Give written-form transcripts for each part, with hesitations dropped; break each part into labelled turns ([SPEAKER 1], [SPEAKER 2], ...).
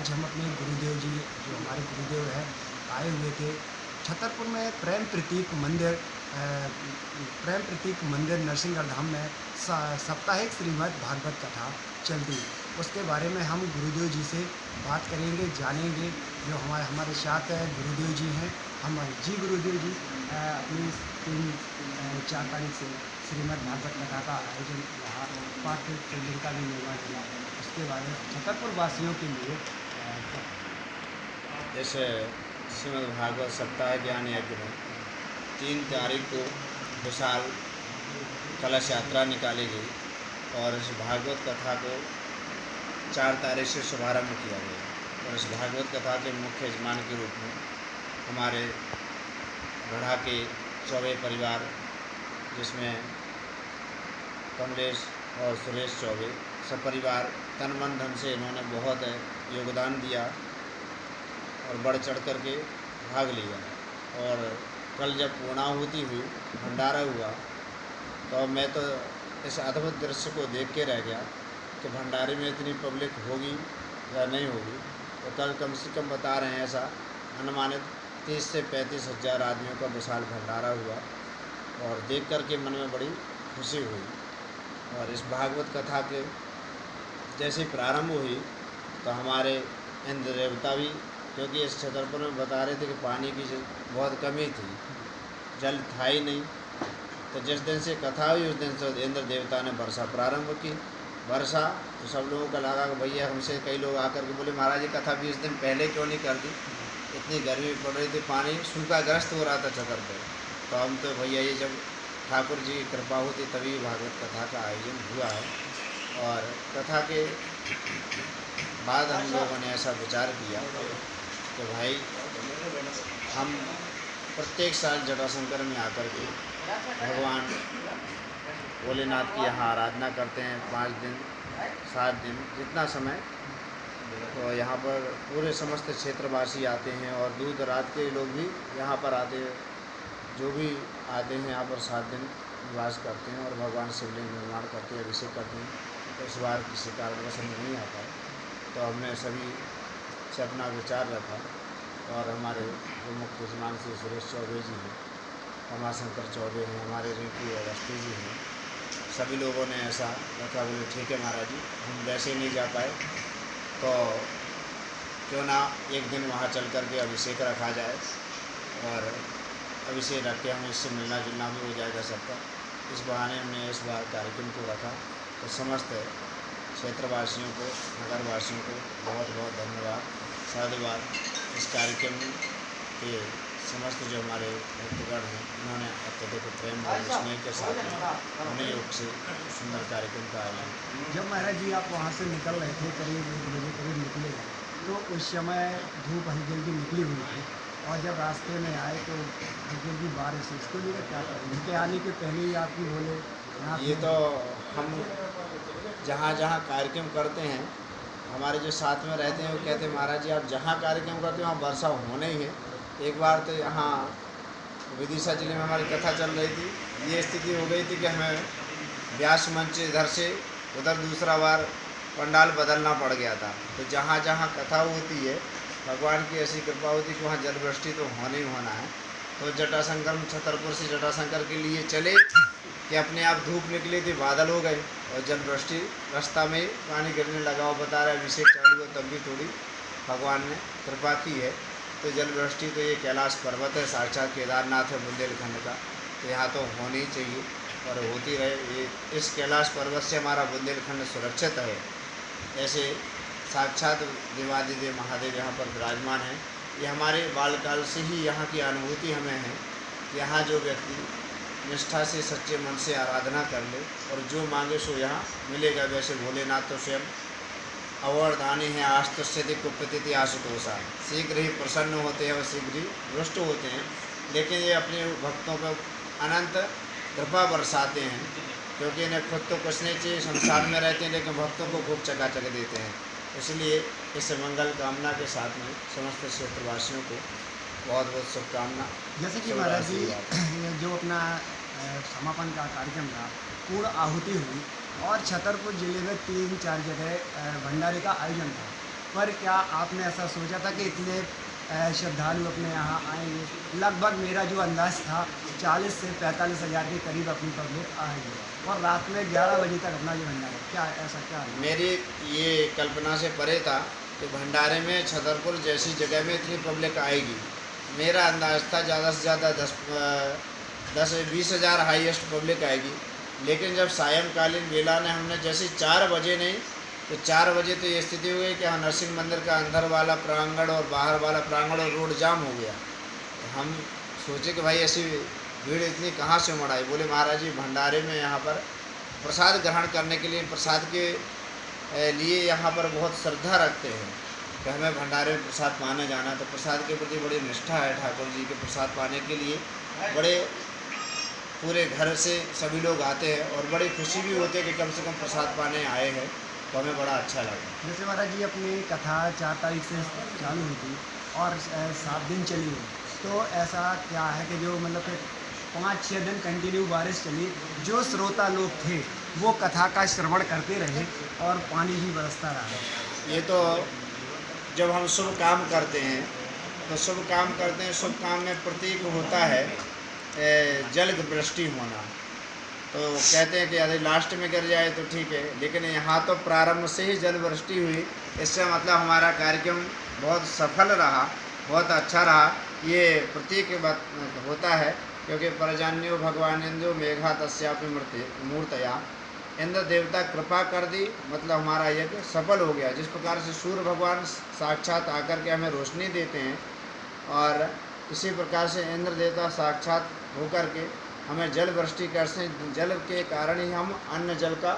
[SPEAKER 1] आज हम अपने गुरुदेव जी, जो हमारे गुरुदेव हैं, आए हुए थे छतरपुर में प्रेम प्रतीक मंदिर नरसिंहगढ़ धाम में साप्ताहिक श्रीमद् भागवत कथा चलती। उसके बारे में हम गुरुदेव जी से बात करेंगे, जानेंगे। जो हमारे हमारे साथ गुरुदेव जी हैं, हम जी गुरुदेव जी, अपनी 3-4 तारीख से श्रीमद् भागवत कथा का आयोजन यहाँ पाठ केंद्र का भी निर्माण किया। उसके बारे में छतरपुर वासियों के लिए
[SPEAKER 2] जैसे श्रीमद् भागवत सप्ताह ज्ञान यज्ञ में 3 तारीख को विशाल कलश यात्रा निकाली गई और इस भागवत कथा को 4 तारीख से शुभारंभ किया गया। और इस भागवत कथा के मुख्य यजमान के रूप में हमारे गढ़ा के चौबे परिवार, जिसमें कमलेश और सुरेश चौबे सपरिवार तन मन धन से इन्होंने बहुत योगदान दिया और बढ़ चढ़ कर के भाग लिया। और कल जब पूर्णाहुति हुई, भंडारा हुआ, तो मैं तो इस अद्भुत दृश्य को देख के रह गया कि भंडारे में इतनी पब्लिक होगी या नहीं होगी। तो कल कम से कम बता रहे हैं ऐसा अनुमानित 30 से 35 हज़ार आदमियों का विशाल भंडारा हुआ और देख कर के मन में बड़ी खुशी हुई। और इस भागवत कथा के जैसे प्रारंभ हुई तो हमारे इंद्र देवता भी, क्योंकि इस छतरपुर में बता रहे थे कि पानी की बहुत कमी थी, जल था ही नहीं। तो जिस दिन से कथा हुई उस दिन से इंद्र देवता ने वर्षा प्रारंभ की। वर्षा तो सब लोगों का लगा कि भैया, हमसे कई लोग आकर के बोले महाराज जी कथा 20 दिन पहले क्यों नहीं कर दी, इतनी गर्मी पड़ रही थी, पानी सूखाग्रस्त हो रहा था छतरपुर। तो हम तो भैया ये जब ठाकुर जी की कृपा होती तभी भागवत कथा का आयोजन हुआ है। और कथा के बाद हम लोगों ने ऐसा विचार किया कि भाई हम प्रत्येक साल जटाशंकर में आकर के भगवान भोलेनाथ की यहाँ आराधना करते हैं 5 दिन 7 दिन जितना समय। तो यहाँ पर पूरे समस्त क्षेत्रवासी आते हैं और दूर दराज के लोग भी यहाँ पर आते हैं। जो भी आते हैं यहाँ पर 7 दिन निवास करते हैं और भगवान शिवलिंग निर्माण करते हैं, अभिषेक करते हैं। तो इस बार किसी कारणवश नहीं आ पाए, तो हमने सभी से अपना विचार रखा और हमारे जो मुख्य यजमान श्री सुरेश चौबे जी हैं, रमाशंकर चौबे हैं, हमारे रिंकू अवस्थी जी हैं, सभी लोगों ने ऐसा रखा। बोले ठीक है महाराज जी, हम वैसे नहीं जा पाए तो क्यों ना एक दिन वहाँ चल कर के अभिषेक रखा जाए और अभिषेक रख के हम इससे मिलना जुलना भी हो जाएगा सबका। इस बहाने हमने इस बार कार्यक्रम को रखा। तो समस्त क्षेत्रवासियों को, नगरवासियों को बहुत बहुत धन्यवाद, साधुवाद। इस कार्यक्रम के समस्त जो हमारे भक्तगण हैं, उन्होंने अत्यधिक प्रेम और स्नेह के साथ में उन्हें योग से सुंदर कार्यक्रम का आयोजन।
[SPEAKER 1] जब महाराज जी आप वहाँ से निकल रहे थे, करीब 1 बजे करीब निकले, तो उस समय धूप हल्की हल्की निकली हुई थी और जब रास्ते में आए तो हल्की हल्की बारिश। इसको लेकर क्या करें? इनके आने के पहले ही आपकी बोले यहाँ
[SPEAKER 2] ये तो हम जहाँ जहाँ कार्यक्रम करते हैं, हमारे जो साथ में रहते हैं वो कहते हैं महाराज जी आप जहाँ कार्यक्रम करते हैं वहाँ वर्षा होना ही है। एक बार तो यहाँ विदिशा जिले में हमारी कथा चल रही थी, ये स्थिति हो गई थी कि हमें व्यास मंच इधर से उधर दूसरा बार पंडाल बदलना पड़ गया था। तो जहाँ जहाँ कथा होती है, भगवान की ऐसी कृपा होती है कि वहाँ जलवृष्टि तो होना ही होना है। तो जटाशंकर छतरपुर से जटाशंकर के लिए चले कि अपने आप धूप निकली थी, बादल हो गए और जलवृष्टि, रास्ता में पानी गिरने लगा। वो बता रहा है अभिषेक चालू हुआ तब भी थोड़ी भगवान ने कृपा की है। तो जलवृष्टि तो ये कैलाश पर्वत है, साक्षात केदारनाथ है बुंदेलखंड का, तो यहाँ तो होनी ही चाहिए और होती रहे। ये इस कैलाश पर्वत से हमारा बुंदेलखंड सुरक्षित है। ऐसे साक्षात देवादिदेव महादेव यहाँ पर विराजमान हैं। ये हमारे बालकाल से ही यहाँ की अनुभूति हमें है। यहाँ जो व्यक्ति निष्ठा से सच्चे मन से आराधना कर ले और जो मांगे सो यहाँ मिलेगा। वैसे भोलेनाथ तो स्वयं अवरदानी हैं, आस्तुष्यति कुप्यति आशुतोषा, शीघ्र ही प्रसन्न होते हैं और शीघ्र ही रुष्ट होते हैं। लेकिन ये अपने भक्तों पर अनंत कृपा बरसाते हैं, क्योंकि इन्हें खुद तो कुछ नहीं चाहिए, संसार में रहते हैं, लेकिन भक्तों को खूब चकाचक देते हैं। इसलिए इस मंगल कामना के साथ में समस्त क्षेत्रवासियों को बहुत बहुत शुभकामना।
[SPEAKER 1] जैसे कि महाराज जी जो अपना समापन का कार्यक्रम था, पूर्ण आहुति हुई और छतरपुर ज़िले में 3-4 जगह भंडारे का आयोजन था। पर क्या आपने ऐसा सोचा था कि इतने श्रद्धालु अपने यहाँ आएंगे? लगभग मेरा जो अंदाज़ था 40 से 45 हज़ार के करीब अपनी पब्लिक आएगी और रात में 11 बजे तक अपना ये भंडारा, क्या ऐसा क्या है?
[SPEAKER 2] मेरी ये कल्पना से परे था कि भंडारे में छतरपुर जैसी जगह में इतनी पब्लिक आएगी। मेरा अंदाज़ था ज़्यादा से ज़्यादा 10-20 हज़ार हाईएस्ट पब्लिक आएगी। लेकिन जब सायंकालीन वेला ने हमने जैसे 4 बजे नहीं तो 4 बजे तो ये स्थिति हो गई कि हाँ, नरसिंह मंदिर का अंदर वाला प्रांगण और बाहर वाला प्रांगण और रोड जाम हो गया। तो हम सोचे कि भाई ऐसी भीड़ इतनी कहाँ से उमड़ आई। बोले महाराज जी भंडारे में यहाँ पर प्रसाद ग्रहण करने के लिए, प्रसाद के लिए यहाँ पर बहुत श्रद्धा रखते हैं कि हमें भंडारे में प्रसाद पाने जाना। तो प्रसाद के प्रति बड़ी निष्ठा है ठाकुर जी के। प्रसाद पाने के लिए बड़े पूरे घर से सभी लोग आते हैं और बड़ी खुशी भी होती है कि कम से कम प्रसाद पाने आए हैं, तो हमें बड़ा अच्छा लगा।
[SPEAKER 1] जैसे महाराज जी अपनी कथा 4 तारीख से चालू हुई थी और 7 दिन चली हुई, तो ऐसा क्या है कि जो मतलब कि 5-6 दिन कंटिन्यू बारिश चली, जो श्रोता लोग थे वो कथा का श्रवण करते रहे और पानी भी बरसता रहा?
[SPEAKER 2] ये तो जब हम शुभ काम करते हैं तो शुभ काम करते हैं, शुभ काम में प्रतीक होता है जल वृष्टि होना। तो कहते हैं कि यदि लास्ट में गिर जाए तो ठीक है, लेकिन यहाँ तो प्रारंभ से ही जल वृष्टि हुई। इससे मतलब हमारा कार्यक्रम बहुत सफल रहा, बहुत अच्छा रहा। ये प्रतीक होता है क्योंकि परजान्यो भगवानेन्द्रो मेघा तस्यापि मूर्तया, इंद्र देवता कृपा कर दी, मतलब हमारा यज्ञ सफल हो गया। जिस प्रकार से सूर्य भगवान साक्षात आकर के हमें रोशनी देते हैं और इसी प्रकार से इंद्र देवता साक्षात होकर के हमें जल वृष्टि करते हैं। जल के कारण ही हम अन्न जल का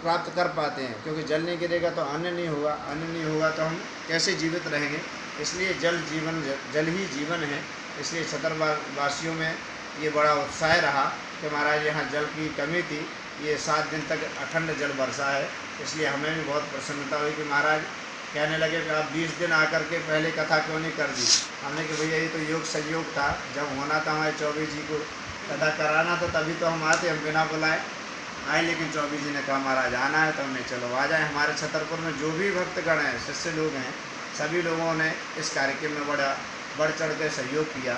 [SPEAKER 2] प्राप्त कर पाते हैं, क्योंकि जल नहीं गिरेगा तो अन्न नहीं होगा, अन्न नहीं होगा तो हम कैसे जीवित रहेंगे। इसलिए जल ही जीवन है। इसलिए छतरवासियों में ये बड़ा उत्साह रहा कि महाराज यहाँ जल की कमी थी, ये 7 दिन तक अखंड जल बरसा है। इसलिए हमें भी बहुत प्रसन्नता हुई कि महाराज कहने लगे कि आप 20 दिन आकर के पहले कथा क्यों नहीं कर दी। हमने कि भैया ये तो योग संयोग था, जब होना था हमारे चौबे जी को कथा कराना था तभी तो हम आते, हम बिना बुलाए आए। लेकिन चौबे जी ने कहा महाराज आना है तो हमने चलो आ जाए। हमारे छतरपुर में जो भी भक्तगण हैं, शिष्य लोग हैं, सभी लोगों ने इस कार्यक्रम में बढ़ चढ़ कर सहयोग किया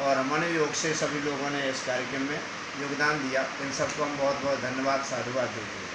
[SPEAKER 2] और मन योग से सभी लोगों ने इस कार्यक्रम में योगदान दिया। इन सबको हम बहुत बहुत धन्यवाद साधुवाद देते हैं।